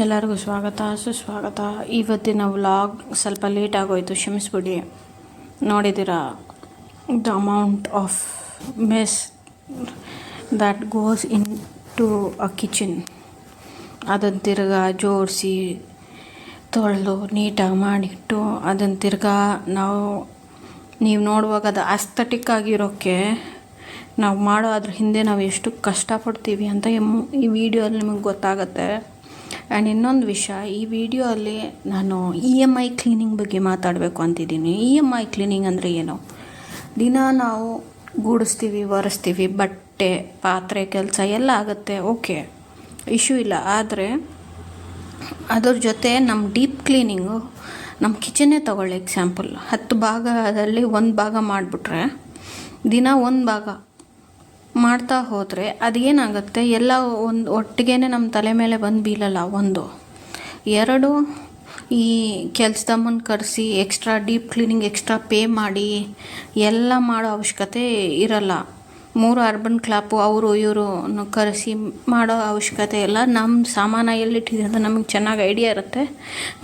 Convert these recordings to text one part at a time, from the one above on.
ಎಲ್ಲರಿಗೂ ಸ್ವಾಗತ ಸುಸ್ವಾಗತ. ಇವತ್ತಿನ ವ್ಲಾಗ್ ಸ್ವಲ್ಪ ಲೇಟ್ ಆಗೋಯಿತು, ಕ್ಷಮಿಸ್ಬಿಡಿ. ನೋಡಿದ್ದೀರಾ the amount of mess that goes into a kitchen. ಅದನ್ನು ತಿರ್ಗಾ ಜೋಡಿಸಿ ತೊಳೆದು ನೀಟಾಗಿ ಮಾಡಿಟ್ಟು ಅದನ್ನು ತಿರ್ಗಾ ನೀವು ನೋಡುವಾಗ ಅದು ಅಸ್ಥೆಟಿಕ್ ಆಗಿರೋಕ್ಕೆ ನಾವು ಮಾಡೋ ಅದ್ರ ಹಿಂದೆ ನಾವು ಎಷ್ಟು ಕಷ್ಟಪಡ್ತೀವಿ ಅಂತ ಈ ವಿಡಿಯೋಲ್ಲಿ ನಿಮಗೆ ಗೊತ್ತಾಗುತ್ತೆ. ಆ್ಯಂಡ್ ಇನ್ನೊಂದು ವಿಷಯ, ಈ ವಿಡಿಯೋಲ್ಲಿ ನಾನು EMI ಕ್ಲೀನಿಂಗ್ ಬಗ್ಗೆ ಮಾತಾಡಬೇಕು ಅಂತಿದ್ದೀನಿ. EMI ಕ್ಲೀನಿಂಗ್ ಅಂದರೆ ಏನು? ದಿನ ನಾವು ಗೂಡಿಸ್ತೀವಿ, ಒರೆಸ್ತೀವಿ, ಬಟ್ಟೆ ಪಾತ್ರೆ ಕೆಲಸ ಎಲ್ಲ ಆಗುತ್ತೆ, ಓಕೆ, ಇಶ್ಯೂ ಇಲ್ಲ. ಆದರೆ ಅದ್ರ ಜೊತೆ ನಮ್ಮ ಡೀಪ್ ಕ್ಲೀನಿಂಗು, ನಮ್ಮ ಕಿಚನ್ನೇ ತಗೊಳ್ಳಿ ಎಕ್ಸಾಂಪಲ್. 10 ಭಾಗದಲ್ಲಿ 1 ಭಾಗ ಮಾಡಿಬಿಟ್ರೆ, ದಿನ 1 ಭಾಗ ಮಾಡ್ತಾ ಹೋದರೆ ಅದೇನಾಗುತ್ತೆ, ಎಲ್ಲ ಒಟ್ಟಿಗೆ ನಮ್ಮ ತಲೆ ಮೇಲೆ ಬಂದು ಬೀಳಲ್ಲ. 1, 2 ಈ ಕೆಲಸದಮ್ಮನ ಕರೆಸಿ extra deep cleaning extra pay ಮಾಡಿ ಎಲ್ಲ ಮಾಡೋ ಅವಶ್ಯಕತೆ ಇರಲ್ಲ. 3 ಅರ್ಬನ್ ಕ್ಲಾಪು ಅವರು ಇವರು ಕರೆಸಿ ಮಾಡೋ ಅವಶ್ಯಕತೆ ಇಲ್ಲ. ನಮ್ಮ ಸಾಮಾನು ಎಲ್ಲಿಟ್ಟಿದೆ ಅಂತ ನಮಗೆ ಚೆನ್ನಾಗಿ ಐಡಿಯಾ ಇರುತ್ತೆ,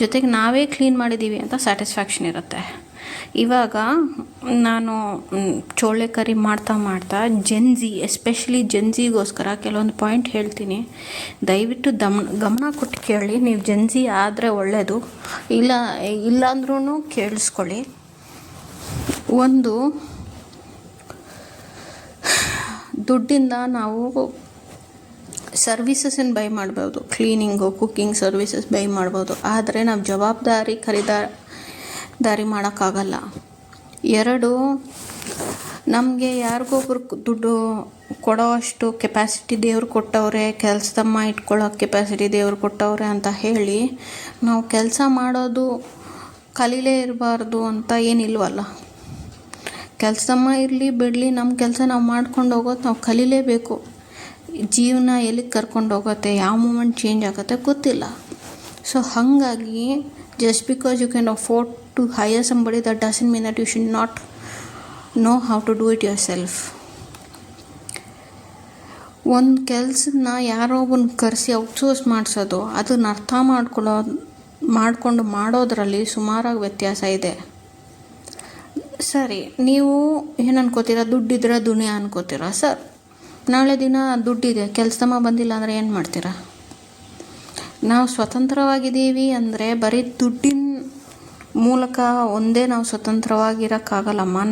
ಜೊತೆಗೆ ನಾವೇ ಕ್ಲೀನ್ ಮಾಡಿದ್ದೀವಿ ಅಂತ ಸ್ಯಾಟಿಸ್ಫ್ಯಾಕ್ಷನ್ ಇರುತ್ತೆ. ಇವಾಗ ನಾನು ಚೋಳೆ ಕರಿ ಮಾಡ್ತಾ ಜೆನ್ಜಿ, ಎಸ್ಪೆಷಲಿ ಜೆನ್ಜಿಗೋಸ್ಕರ ಕೆಲವೊಂದು ಪಾಯಿಂಟ್ ಹೇಳ್ತೀನಿ. ದಯವಿಟ್ಟು ಗಮನ ಕೊಟ್ಟು ಕೇಳಿ. ನೀವು ಜೆನ್ಜಿ ಆದರೆ ಒಳ್ಳೆಯದು, ಇಲ್ಲಾಂದ್ರೂ ಕೇಳಿಸ್ಕೊಳ್ಳಿ. ಒಂದು, ದುಡ್ಡಿಂದ ನಾವು ಸರ್ವೀಸಸನ್ನು ಬೈ ಮಾಡ್ಬೋದು, ಕ್ಲೀನಿಂಗು ಕುಕ್ಕಿಂಗ್ ಸರ್ವೀಸಸ್ ಬೈ ಮಾಡ್ಬೋದು. ಆದರೆ ನಾವು ಜವಾಬ್ದಾರಿ ಖರೀದಾರಿ ಮಾಡೋಕ್ಕಾಗಲ್ಲ. 2, ನಮಗೆ ಯಾರಿಗೊಬ್ರು ದುಡ್ಡು ಕೊಡೋ ಅಷ್ಟು ಕೆಪಾಸಿಟಿ ದೇವ್ರು ಕೊಟ್ಟವ್ರೆ, ಕೆಲಸದಮ್ಮ ಇಟ್ಕೊಳ್ಳೋ ಕೆಪಾಸಿಟಿ ದೇವ್ರು ಕೊಟ್ಟವ್ರೆ ಅಂತ ಹೇಳಿ ನಾವು ಕೆಲಸ ಮಾಡೋದು ಕಲೀಲೇ ಇರಬಾರ್ದು ಅಂತ ಏನಿಲ್ವಲ್ಲ. ಕೆಲಸದಮ್ಮ ಇರಲಿ ಬಿಡಲಿ, ನಮ್ಮ ಕೆಲಸ ನಾವು ಮಾಡ್ಕೊಂಡು ಹೋಗೋದು ನಾವು ಕಲೀಲೇಬೇಕು. ಜೀವನ ಎಲ್ಲಿಗೆ ಕರ್ಕೊಂಡು ಹೋಗುತ್ತೆ, ಯಾವ ಮೂಮೆಂಟ್ ಚೇಂಜ್ ಆಗುತ್ತೆ ಗೊತ್ತಿಲ್ಲ. ಸೊ ಹಾಗಾಗಿ just because you can afford to hire somebody, that doesn't mean that you should not know how to do it yourself. ಒಂದು ಕೆಲಸನ ಯಾರೋ ಒಬ್ಬನ ಕರೆಸಿ ಔಟ್ಸೋರ್ಸ್ ಮಾಡಿಸೋದು, ಅದನ್ನ ಅರ್ಥ ಮಾಡಿಕೊಂಡು ಮಾಡೋದ್ರಲ್ಲಿ ಸುಮಾರಾಗಿ ವ್ಯತ್ಯಾಸ ಇದೆ. ಸರಿ, ನೀವು ಏನು ಅನ್ಕೋತೀರಾ? ದುಡ್ಡಿದ್ರೆ ದುನಿಯಾ ಅನ್ಕೋತೀರಾ. ಸರ್, ನಾಳೆ ದಿನ ದುಡ್ಡಿದೆ, ಕೆಲಸದಮ್ಮ ಬಂದಿಲ್ಲ ಅಂದರೆ ಏನು ಮಾಡ್ತೀರಾ? ನಾವು ಸ್ವತಂತ್ರವಾಗಿದ್ದೀವಿ ಅಂದರೆ ಬರೀ ದುಡ್ಡಿನ ಮೂಲಕ ಒಂದೇ ನಾವು ಸ್ವತಂತ್ರವಾಗಿರೋಕ್ಕಾಗಲ್ಲಮ್ಮ.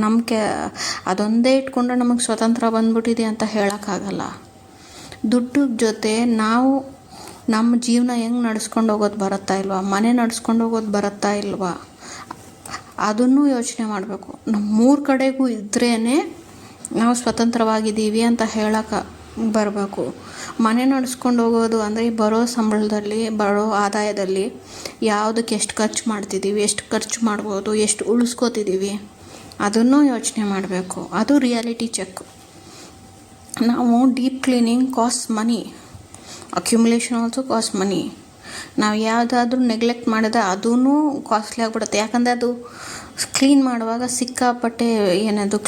ಅದೊಂದೇ ಇಟ್ಕೊಂಡ್ರೆ ನಮಗೆ ಸ್ವತಂತ್ರ ಬಂದ್ಬಿಟ್ಟಿದೆ ಅಂತ ಹೇಳೋಕ್ಕಾಗಲ್ಲ. ದುಡ್ಡು ಜೊತೆ ನಾವು ನಮ್ಮ ಜೀವನ ಹೆಂಗೆ ನಡೆಸ್ಕೊಂಡು ಹೋಗೋದು ಬರುತ್ತಾ ಇಲ್ವಾ, ಮನೆ ನಡೆಸ್ಕೊಂಡು ಹೋಗೋದು ಬರುತ್ತಾ ಇಲ್ವಾ, ಅದನ್ನು ಯೋಚನೆ ಮಾಡಬೇಕು. ನಮ್ಮ 3 ಕಡೆಗೂ ಇದ್ರೇ ನಾವು ಸ್ವತಂತ್ರವಾಗಿದ್ದೀವಿ ಅಂತ ಹೇಳೋಕ್ಕೆ ಬರಬೇಕು. ಮನೆ ನಡೆಸ್ಕೊಂಡು ಹೋಗೋದು ಅಂದರೆ ಬರೋ ಸಂಬಳದಲ್ಲಿ, ಬರೋ ಆದಾಯದಲ್ಲಿ ಯಾವುದಕ್ಕೆ ಎಷ್ಟು ಖರ್ಚು ಮಾಡ್ತಿದ್ದೀವಿ, ಎಷ್ಟು ಖರ್ಚು ಮಾಡ್ಬೋದು, ಎಷ್ಟು ಉಳಿಸ್ಕೋತಿದ್ದೀವಿ, ಅದನ್ನು ಯೋಚನೆ ಮಾಡಬೇಕು. ಅದು ರಿಯಾಲಿಟಿ ಚೆಕ್. ನಾವು ಡೀಪ್ ಕ್ಲೀನಿಂಗ್ ಕಾಸ್ಟ್ ಮನಿ, ಅಕ್ಯುಮುಲೇಷನ್ ಆಲ್ಸೋ ಕಾಸ್ಟ್ ಮನಿ. ನಾವು ಯಾವುದಾದ್ರೂ ನೆಗ್ಲೆಕ್ಟ್ ಮಾಡಿದ್ರೆ ಅದೂ ಕಾಸ್ಟ್ಲಿ ಆಗಿಬಿಡುತ್ತೆ. ಯಾಕಂದರೆ ಅದು ಕ್ಲೀನ್ ಮಾಡುವಾಗ ಸಿಕ್ಕಾಪಟ್ಟೆ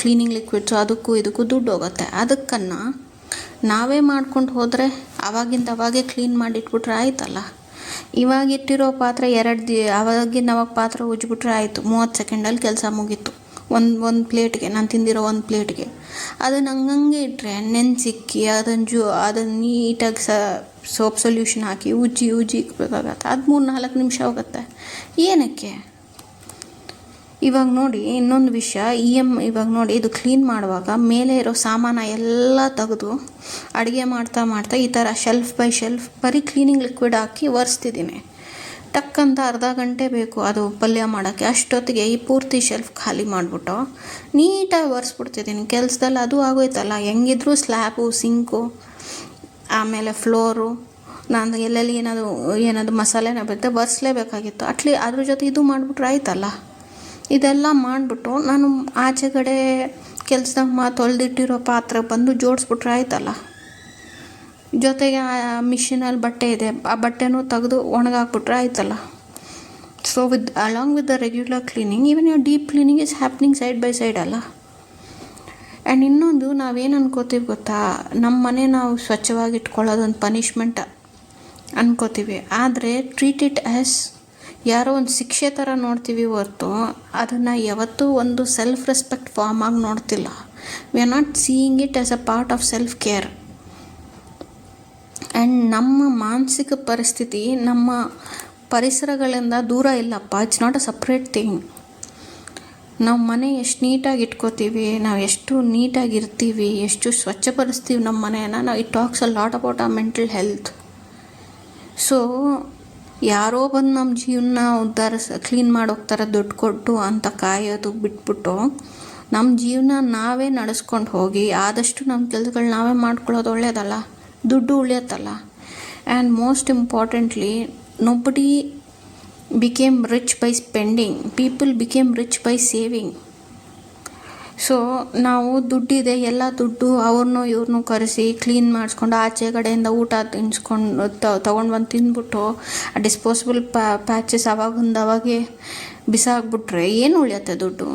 ಕ್ಲೀನಿಂಗ್ ಲಿಕ್ವಿಡ್ಸು ಅದಕ್ಕೂ ಇದಕ್ಕೂ ದುಡ್ಡು ಹೋಗುತ್ತೆ. ಅದಕ್ಕನ್ನು ನಾವೇ ಮಾಡ್ಕೊಂಡು ಹೋದರೆ ಅವಾಗೇ ಕ್ಲೀನ್ ಮಾಡಿಟ್ಬಿಟ್ರೆ ಆಯ್ತಲ್ಲ. ಇವಾಗ ಇಟ್ಟಿರೋ ಪಾತ್ರೆ ಅವಾಗ ಪಾತ್ರೆ ಉಜ್ಜಿಬಿಟ್ರೆ ಆಯಿತು, 30 ಸೆಕೆಂಡಲ್ಲಿ ಕೆಲಸ ಮುಗೀತು. ಒಂದು ಪ್ಲೇಟ್ಗೆ, ನಾನು ತಿಂದಿರೋ 1 ಪ್ಲೇಟ್ಗೆ ಅದನ್ನು ಹಂಗಂಗೆ ಇಟ್ಟರೆ ನೆನೆಸಿಕ್ಕಿ ಅದನ್ನು ನೀಟಾಗಿ ಸೋಪ್ ಸೊಲ್ಯೂಷನ್ ಹಾಕಿ ಉಜ್ಜಿ ಇಕ್ಬೇಕಾಗತ್ತೆ. ಅದು 3-4 ನಿಮಿಷ ಹೋಗುತ್ತೆ. ಏನಕ್ಕೆ? ಇವಾಗ ನೋಡಿ ಇನ್ನೊಂದು ವಿಷಯ, ಇವಾಗ ನೋಡಿ, ಇದು ಕ್ಲೀನ್ ಮಾಡುವಾಗ ಮೇಲೆ ಇರೋ ಸಾಮಾನು ಎಲ್ಲ ತೆಗೆದು ಅಡುಗೆ ಮಾಡ್ತಾ ಈ ಥರ ಶೆಲ್ಫ್ ಬೈ ಶೆಲ್ಫ್ ಬರೀ ಕ್ಲೀನಿಂಗ್ ಲಿಕ್ವಿಡ್ ಹಾಕಿ ಒರೆಸ್ತಿದ್ದೀನಿ. ಟಕ್ಕಂತ ಅರ್ಧ ಗಂಟೆ ಬೇಕು ಅದು ಪಲ್ಯ ಮಾಡೋಕ್ಕೆ. ಅಷ್ಟೊತ್ತಿಗೆ ಈ ಪೂರ್ತಿ ಶೆಲ್ಫ್ ಖಾಲಿ ಮಾಡಿಬಿಟ್ಟು ನೀಟಾಗಿ ಒರೆಸ್ಬಿಡ್ತಿದ್ದೀನಿ. ಕೆಲಸದಲ್ಲಿ ಅದು ಆಗೋಯ್ತಲ್ಲ. ಹೆಂಗಿದ್ರು ಸ್ಲ್ಯಾಬು, ಸಿಂಕು, ಆಮೇಲೆ ಫ್ಲೋರು, ನಾನು ಎಲ್ಲೆಲ್ಲಿ ಏನಾದ್ರು ಮಸಾಲೆನ ಬರುತ್ತೆ ಒರೆಸ್ಲೇಬೇಕಾಗಿತ್ತು. ಅದ್ರ ಜೊತೆ ಇದು ಮಾಡಿಬಿಟ್ರೆ ಆಯ್ತಲ್ಲ. ಇದೆಲ್ಲ ಮಾಡಿಬಿಟ್ಟು ನಾನು ಆಚೆಗಡೆ ಕೆಲಸದಾಗ ತೊಳೆದಿಟ್ಟಿರೋ ಪಾತ್ರೆ ಬಂದು ಜೋಡಿಸ್ಬಿಟ್ರೆ ಆಯ್ತಲ್ಲ. ಜೊತೆಗೆ ಮಿಷಿನಲ್ಲಿ ಬಟ್ಟೆ ಇದೆ, ಆ ಬಟ್ಟೆನೂ ತೆಗೆದು ಒಣಗಾಕ್ಬಿಟ್ರೆ ಆಯ್ತಲ್ಲ. So along with the regular cleaning, even your deep cleaning is happening side by side ಅಲ್ಲ. ಆ್ಯಂಡ್ ಇನ್ನೊಂದು, ನಾವೇನು ಅನ್ಕೋತೀವಿ ಗೊತ್ತಾ, ನಮ್ಮ ಮನೆ ನಾವು ಸ್ವಚ್ಛವಾಗಿ ಇಟ್ಕೊಳ್ಳೋದೊಂದು ಪನಿಷ್ಮೆಂಟ್ ಅನ್ಕೋತೀವಿ. ಆದರೆ ಟ್ರೀಟ್ ಇಟ್ ಆ್ಯಸ್ ಯಾರೋ ಒಂದು ಶಿಕ್ಷೆ ಥರ ನೋಡ್ತೀವಿ ಹೊರತು ಅದನ್ನು ಯಾವತ್ತೂ ಒಂದು ಸೆಲ್ಫ್ ರೆಸ್ಪೆಕ್ಟ್ ಫಾರ್ಮ್ ಆಗಿ ನೋಡ್ತಿಲ್ಲ. We are not seeing it as a part of self care. And ನಮ್ಮ ಮಾನಸಿಕ ಪರಿಸ್ಥಿತಿ ನಮ್ಮ ಪರಿಸರಗಳಿಂದ ದೂರ ಇಲ್ಲಪ್ಪ. It's not a separate thing. ನಾವು ಮನೆ ಎಷ್ಟು ನೀಟಾಗಿ ಇಟ್ಕೋತೀವಿ, ನಾವು ಎಷ್ಟು ನೀಟಾಗಿರ್ತೀವಿ, ಎಷ್ಟು ಸ್ವಚ್ಛಪಡಿಸ್ತೀವಿ ನಮ್ಮ ಮನೆಯನ್ನು, ನಾವು it talks a lot about ಆ ಮೆಂಟಲ್ ಹೆಲ್ತ್. ಸೊ ಯಾರೋ ಬಂದು ನಮ್ಮ ಜೀವನ ಕ್ಲೀನ್ ಮಾಡೋಗ್ತಾರೆ ದುಡ್ಡು ಕೊಟ್ಟು ಅಂತ ಕಾಯೋದು ಬಿಟ್ಬಿಟ್ಟು ನಮ್ಮ ಜೀವನ ನಾವೇ ನಡೆಸ್ಕೊಂಡು ಹೋಗಿ ಆದಷ್ಟು ನಮ್ಮ ಕೆಲಸಗಳು ನಾವೇ ಮಾಡ್ಕೊಳ್ಳೋದು ಒಳ್ಳೆಯದಲ್ಲ, ದುಡ್ಡು ಉಳಿಯತ್ತಲ್ಲ. And most importantly, nobody became rich by spending, people became rich by saving. So ನಾವು ದುಡ್ಡಿದೆ, ಎಲ್ಲ ದುಡ್ಡು ಅವ್ರನ್ನೂ ಇವ್ರನ್ನೂ ಕರೆಸಿ ಕ್ಲೀನ್ ಮಾಡಿಸ್ಕೊಂಡು ಆಚೆ ಕಡೆಯಿಂದ ಊಟ ತಿನ್ನಿಸ್ಕೊಂಡು ತೊಗೊಂಡು ಬಂದು ತಿಂದ್ಬಿಟ್ಟು ಆ ಡಿಸ್ಪೋಸಿಬಲ್ ಪ್ಯಾಚಸ್ ಅವಾಗೆ ಬಿಸಾಕ್ಬಿಟ್ರೆ ಏನು ಉಳಿಯುತ್ತೆ ದುಡ್ಡು?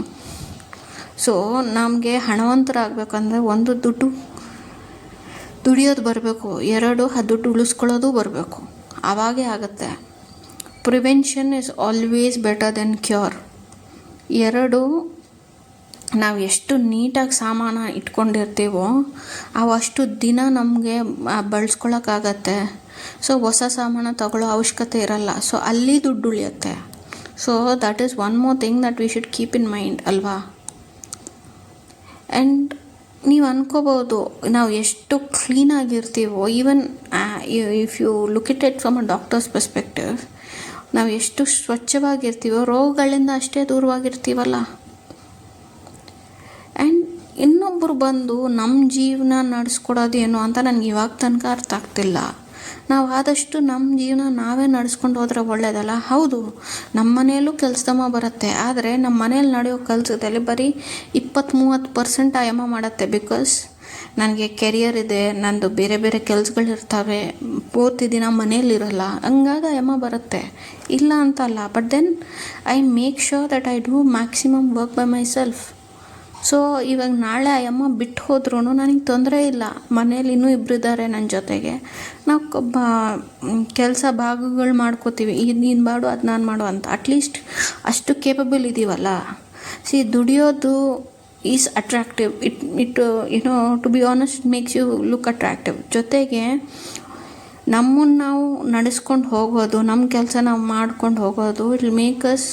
ಸೊ ನಮಗೆ ಹಣವಂತರಾಗಬೇಕಂದ್ರೆ ಒಂದು ದುಡಿಯೋದು ಬರಬೇಕು, ಎರಡು ಆ ದುಡ್ಡು ಉಳಿಸ್ಕೊಳ್ಳೋದು ಬರಬೇಕು, ಆವಾಗೇ ಆಗುತ್ತೆ. Prevention is always better then cure. ಎರಡು, ನಾವು ಎಷ್ಟು ನೀಟಾಗಿ ಸಾಮಾನು ಇಟ್ಕೊಂಡಿರ್ತೀವೋ ಅಷ್ಟು ದಿನ ನಮಗೆ ಬಳಸ್ಕೊಳಕ್ಕಾಗತ್ತೆ. ಸೊ ಹೊಸ ಸಾಮಾನು ತಗೊಳ್ಳೋ ಅವಶ್ಯಕತೆ ಇರಲ್ಲ. ಸೊ ಅಲ್ಲಿ ದುಡ್ಡು ಉಳಿಯುತ್ತೆ. So that is one more thing that we should keep in mind ಅಲ್ವಾ? ಆ್ಯಂಡ್ ನೀವು ಅನ್ಕೋಬೋದು ನಾವು ಎಷ್ಟು ಕ್ಲೀನಾಗಿರ್ತೀವೋ, even if you look it from a doctors perspective, ನಾವು ಎಷ್ಟು ಸ್ವಚ್ಛವಾಗಿರ್ತೀವೋ ರೋಗಗಳಿಂದ ಅಷ್ಟೇ ದೂರವಾಗಿರ್ತೀವಲ್ಲ. ಆ್ಯಂಡ್ ಇನ್ನೊಬ್ಬರು ಬಂದು ನಮ್ಮ ಜೀವನ ನಡೆಸ್ಕೊಡೋದೇನು ಅಂತ ನನಗೆ ಇವಾಗ ತನಕ ಅರ್ಥ ಆಗ್ತಿಲ್ಲ. ನಾವು ಆದಷ್ಟು ನಮ್ಮ ಜೀವನ ನಾವೇ ನಡೆಸ್ಕೊಂಡು ಹೋದ್ರೆ ಒಳ್ಳೆಯದಲ್ಲ. ಹೌದು, ನಮ್ಮ ಮನೆಯಲ್ಲೂ ಕೆಲಸದಮ್ಮ ಬರುತ್ತೆ, ಆದರೆ ನಮ್ಮ ಮನೇಲಿ ನಡೆಯೋ ಕೆಲಸದಲ್ಲಿ ಬರೀ 20-30% ಆ ಯಮ್ಮ ಮಾಡುತ್ತೆ. ಬಿಕಾಸ್ ನನಗೆ ಕೆರಿಯರ್ ಇದೆ, ನಂದು ಬೇರೆ ಬೇರೆ ಕೆಲಸಗಳಿರ್ತವೆ, ಪೂರ್ತಿ ದಿನ ಮನೇಲಿರಲ್ಲ, ಹಂಗಾಗಿ ಆ ಯಮ್ಮ ಬರುತ್ತೆ, ಇಲ್ಲ ಅಂತಲ್ಲ. But then I make sure that I do maximum work by myself. So ಇವಾಗ ನಾಳೆ ಆ ಯಮ್ಮ ಬಿಟ್ಟು ಹೋದ್ರೂ ನನಗೆ ತೊಂದರೆ ಇಲ್ಲ. ಮನೇಲಿ ಇನ್ನೂ ಇಬ್ಬರಿದ್ದಾರೆ ನನ್ನ ಜೊತೆಗೆ, ನಾವು ಕೆಲಸ ಭಾಗಗಳು ಮಾಡ್ಕೋತೀವಿ, ಇದು ನೀನು ಮಾಡು ಅದು ನಾನು ಮಾಡು ಅಂತ. ಅಟ್ಲೀಸ್ಟ್ ಅಷ್ಟು ಕೇಪಬಲ್ ಇದ್ದೀವಲ್ಲ. ದುಡಿಯೋದು is attractive. It you know to be honest makes you look attractive. ಜೊತೆಗೆ ನಮ್ಮನ್ನು ನಾವು ನಡೆಸ್ಕೊಂಡು ಹೋಗೋದು, ನಮ್ಮ ಕೆಲಸ ನಾವು ಮಾಡ್ಕೊಂಡು ಹೋಗೋದು, it will make us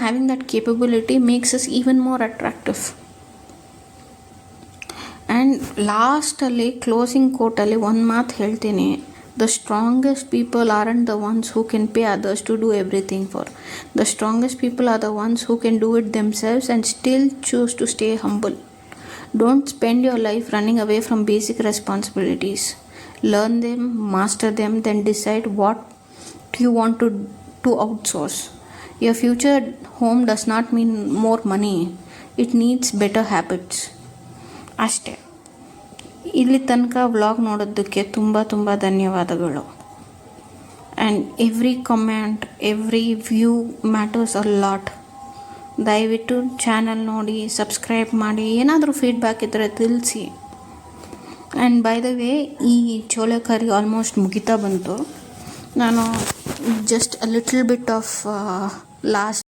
having that capability makes us even more attractive. And ಲಾಸ್ಟಲ್ಲಿ ಕ್ಲೋಸಿಂಗ್ ಕೋಟಲ್ಲಿ ಒಂದು ಮಾತು ಹೇಳ್ತೀನಿ. The strongest people aren't the ones who can pay others to do everything for. The strongest people are the ones who can do it themselves and still choose to stay humble. Don't spend your life running away from basic responsibilities. Learn them, master them, then decide what you want to outsource. Your future home does not mean more money. It needs better habits. ಅಷ್ಟೇ. ಇಲ್ಲಿ ತನಕ vlog ನೋಡೋದಕ್ಕೆ ತುಂಬ ತುಂಬ ಧನ್ಯವಾದಗಳು. And every comment, every view matters a lot. ದಯವಿಟ್ಟು channel ನೋಡಿ, subscribe ಮಾಡಿ, ಏನಾದರೂ ಫೀಡ್ಬ್ಯಾಕ್ ಇದ್ದರೆ ತಿಳಿಸಿ. ಆ್ಯಂಡ್ ಬೈ ದ ವೇ, ಈ ಚೋಲೆ ಕರಿ ಆಲ್ಮೋಸ್ಟ್ ಮುಗಿತಾ ಬಂತು. ನಾನು just a little bit of last